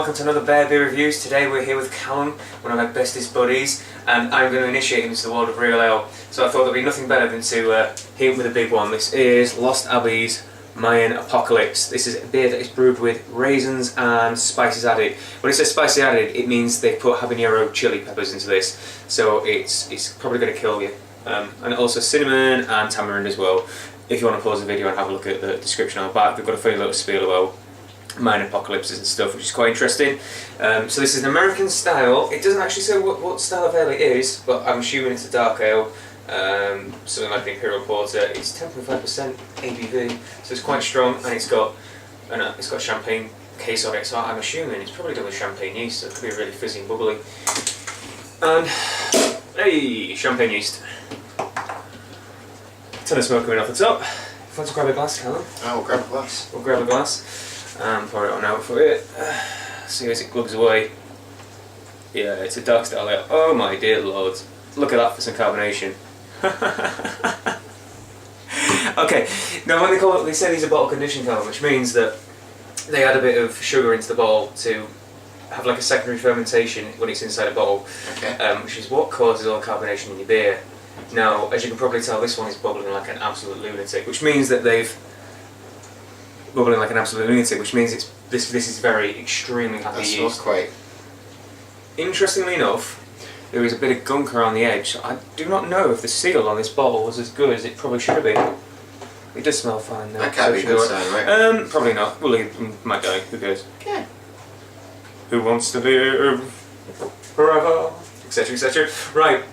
welcome to another Bear Beer Reviews. Today we're here with Calum, one of my bestest buddies, and I'm going to initiate him into the world of real ale. So I thought there'd be nothing better than to hit him with a big one. This is Lost Abbey's Mayan Apocalypse. This is a beer that is brewed with raisins and spices added. When it says spices added, it means they put habanero chili peppers into this, so it's probably going to kill you. And also cinnamon and tamarind as well. If you want to pause the video and have a look at the description on the back, they've got a funny little spiel about Mayan apocalypses and stuff, which is quite interesting. So this is an American style. It doesn't actually say what style of ale it is, but I'm assuming it's a dark ale. Something like the Imperial Porter. It's 10.5% ABV, so it's quite strong, and it's got a champagne case on it. So I'm assuming it's probably done with champagne yeast, so it could be really fizzy and bubbly. And hey, champagne yeast. Ton of smoke coming off the top. If you want to grab a glass, Calum? I will grab a glass. We'll grab a glass and pour it on out for you. See as it glugs away. Yeah, it's a dark style ale. Oh my dear lord. Look at that for some carbonation. Okay, now when they say these are bottle conditioned, Calum, which means that they add a bit of sugar into the bottle to have like a secondary fermentation when it's inside a bottle, okay. Which is what causes all the carbonation in your beer. Now, as you can probably tell, this one is bubbling like an absolute lunatic, which means that this is very extremely happy yeast. That smells quite. Interestingly enough, there is a bit of gunk around the edge. So I do not know if the seal on this bottle was as good as it probably should have been. It does smell fine though. That can't be a good sign, right? Probably not. We'll leave, might die. Who cares? Okay. Who wants to live forever? Etc. etc. Right.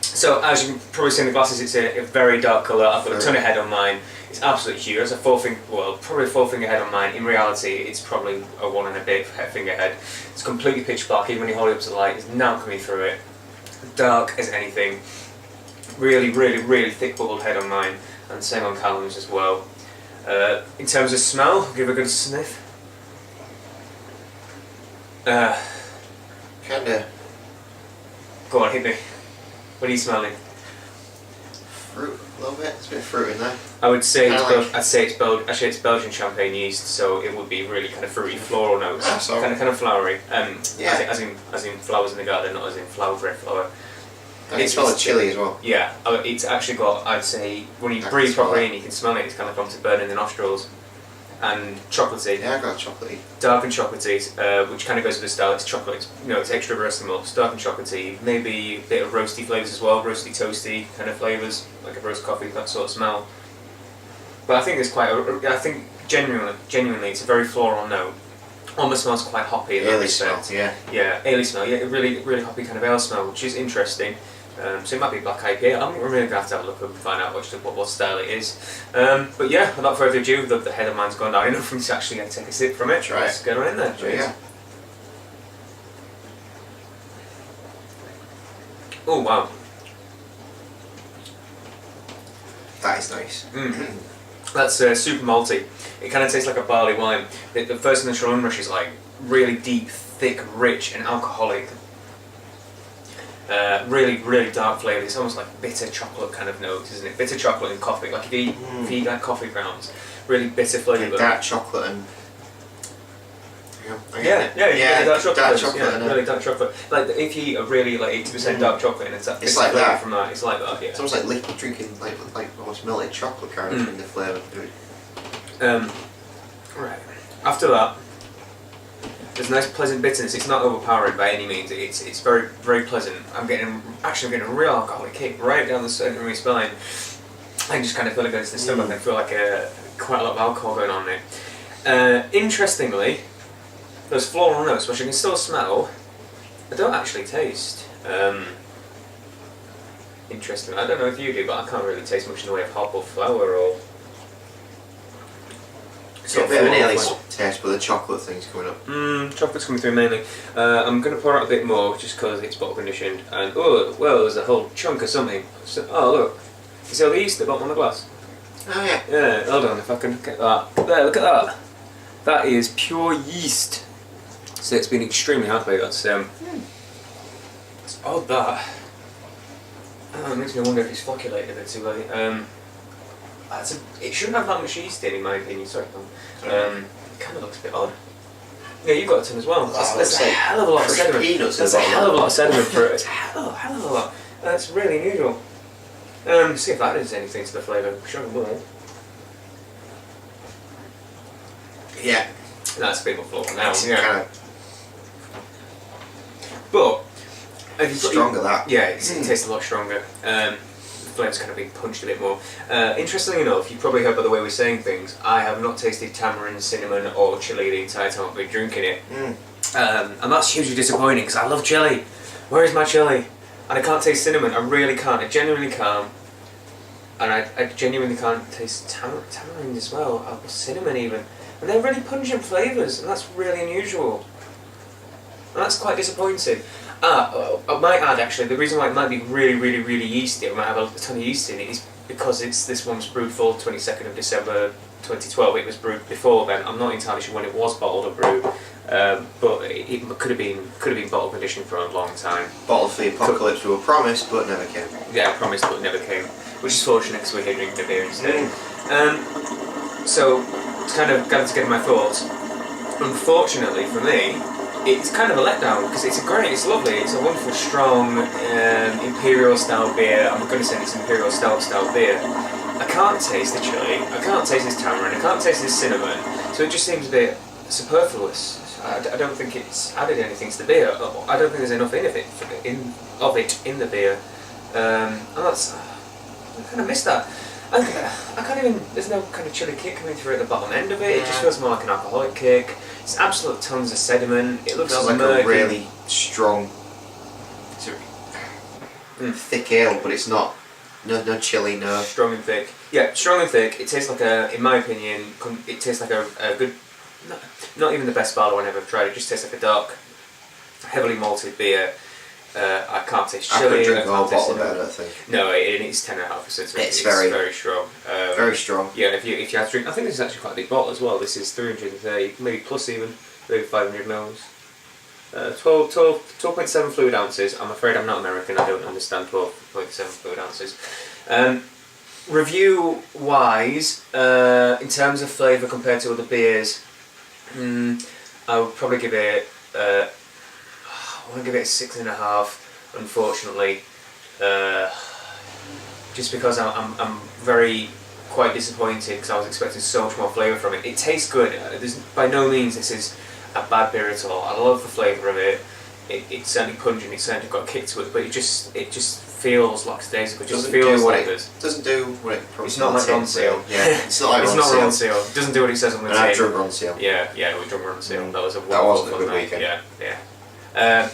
So as you can probably see in the glasses, it's a very dark colour. I've got a ton of head on mine. It's absolutely huge. It's a probably a 4-finger head on mine. In reality, it's probably a 1 and a bit finger head. It's completely pitch black. Even when you hold it up to the light, it's not coming through it. Dark as anything. Really, really, really thick bubbled head on mine, and same on Calum's as well. In terms of smell, I'll give a good sniff. Kinda. Go on, hit me. What are you smelling? Fruit, a little bit. There's a bit of fruit in there. I would say it's Belgian champagne yeast, so it would be really kind of fruity, floral notes, kind of flowery. Yeah. As in flowers in the garden, not as in flower, red flower. And it's got chili as well. Yeah, it's actually got. I'd say when you breathe properly and you can smell it, it's kind of gone to burn in the nostrils. And chocolatey. Yeah, I got chocolatey. Dark and chocolatey, which kind of goes with the style. It's chocolate. It's extra versatile. Dark and chocolatey. Maybe a bit of roasty flavours as well. Roasty, toasty kind of flavours, like a roast coffee, that sort of smell. But I think it's quite. I think genuinely, it's a very floral note. Almost smells quite hoppy in that respect. Smell, yeah. Yeah, ale smell. Yeah, really, really hoppy kind of ale smell, which is interesting. So it might be black IPA. I'm really going to have to have a look and find out what style it is. But yeah, without further ado, the head of mine's gone down enough for me to actually take a sip from it. Right. Let's get on in there. Yeah. Oh wow. That is nice. That's super malty. It kind of tastes like a barley wine. The first initial unrush is like really deep, thick, rich and alcoholic. Really, really dark flavour. It's almost like bitter chocolate kind of notes, isn't it? Bitter chocolate and coffee. Like if you eat like coffee grounds, really bitter flavour. Dark chocolate and. Yeah, dark chocolate. Yeah, really dark chocolate. Like if you eat a really like 80% dark chocolate and it's like that. From that. It's like that. Yeah. It's almost like drinking like almost melted chocolate kind of in the flavour. Right. After that, there's a nice pleasant bitterness. It's not overpowering by any means. It's very, very pleasant. I'm getting a real alcoholic kick right down the centre of my spine. I can just kind of feel it goes to the stomach. I feel like quite a lot of alcohol going on there. Interestingly, those floral notes, which I can still smell, I don't actually taste. Interesting. I don't know if you do, but I can't really taste much in the way of hop or flour or. Yeah, a bit of an ale taste, but the chocolate thing's coming up. Chocolate's coming through mainly. I'm going to pour out a bit more just because it's bottle conditioned. And oh, well, there's a whole chunk of something. So, oh, look. You see all the yeast at the bottom of the glass? Oh, yeah. Yeah, hold on if I can get that. There, look at that. That is pure yeast. So it's been extremely happy. That's it's odd that. It makes me wonder if it's flocculated a bit too early. It shouldn't have that much yeast in my opinion. Sorry, it kind of looks a bit odd. Yeah, you've got a ton as well. That's a hell of a lot of sediment. Peanuts That's a hell of a lot of sediment for it. It's a hell of a lot. That's really unusual. See if that adds anything to the flavour. I'm sure it will. Yeah. That's a bit more flavour now. It's Yeah. kind of But stronger that. Yeah, it tastes a lot stronger. The flavour's kind of been punched a bit more. Interestingly enough, you've probably heard by the way we're saying things, I have not tasted tamarind, cinnamon or chilli the entire time I've been drinking it. And that's hugely disappointing because I love chilli. Where is my chilli? And I can't taste cinnamon, I really can't, I genuinely can't. And I genuinely can't taste tamarind as well, or cinnamon even. And they're really pungent flavours, and that's really unusual. And that's quite disappointing. I might add actually, the reason why it might be really yeasty, it might have a ton of yeast in it, is because this one's brewed for 22nd of December 2012. It was brewed before then. I'm not entirely sure when it was bottled or brewed, but it could have been bottle conditioned for a long time. Bottled for the apocalypse we were promised, but never came. Yeah, promised but never came, which is fortunate because we're here drinking the beer instead. So to kind of gather together my thoughts, unfortunately for me, it's kind of a letdown because it's lovely, it's a wonderful, strong imperial style beer. I'm going to say it's imperial style beer. I can't taste the chili, I can't taste this tamarind, I can't taste this cinnamon, so it just seems a bit superfluous. I don't think it's added anything to the beer. I don't think there's enough of it in the beer, and that's I kind of miss that. I can't even. There's no kind of chili kick coming through at the bottom end of it. It just feels more like an alcoholic kick. It's absolute tons of sediment. It looks like murky. a really strong, thick ale, but it's not. No chili, no. Strong and thick. Yeah, strong and thick. It tastes like in my opinion, it tastes like a good. Not even the best barley wine I've ever tried. It just tastes like a dark, heavily malted beer. I can't taste chili. I could drink the whole bottle of it, I don't think. No, it's 10.5%. It's very strong. Very strong. Yeah, if you have to drink, I think this is actually quite a big bottle as well. This is 330, maybe plus even, maybe 500 mils. 12.7 fluid ounces. I'm afraid I'm not American. I don't understand 12.7 fluid ounces. Review wise, in terms of flavour compared to other beers, I would probably give it. I want to give it a 6.5. Unfortunately, just because I'm quite disappointed because I was expecting so much more flavour from it. It tastes good. By no means this is a bad beer at all. I love the flavour of it. It's certainly pungent. It's certainly got a kick to it, but it just feels lackadaisical. It just feels like it doesn't do what it promises. It's not like Ron Seal. Yeah, it's not like it's not Ron Seal. It doesn't do what it says on the tin. And I've drunk Ron Seal. Yeah, we drunk Ron Seal. That was a good weekend. Yeah.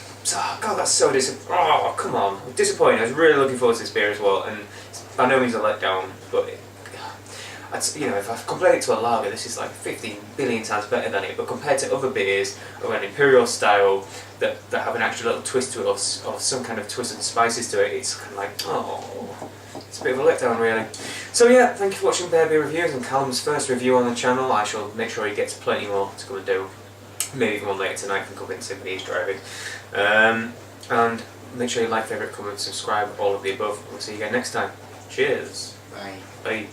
God, that's so disappointing. Oh, come on. I'm disappointed. I was really looking forward to this beer as well, and it's by no means a letdown, but if I've compared it to a lager, this is like 15 billion times better than it, but compared to other beers of an imperial style that have an actual little twist to it or some kind of twist and spices to it, it's kind of like, it's a bit of a letdown really. So yeah, thank you for watching Bear Beer Reviews and Calum's first review on the channel. I shall make sure he gets plenty more to come and do. Maybe even one later tonight from Covington when he's driving. And make sure you like, favourite, comment, subscribe, all of the above. We'll see you again next time. Cheers. Bye. Bye.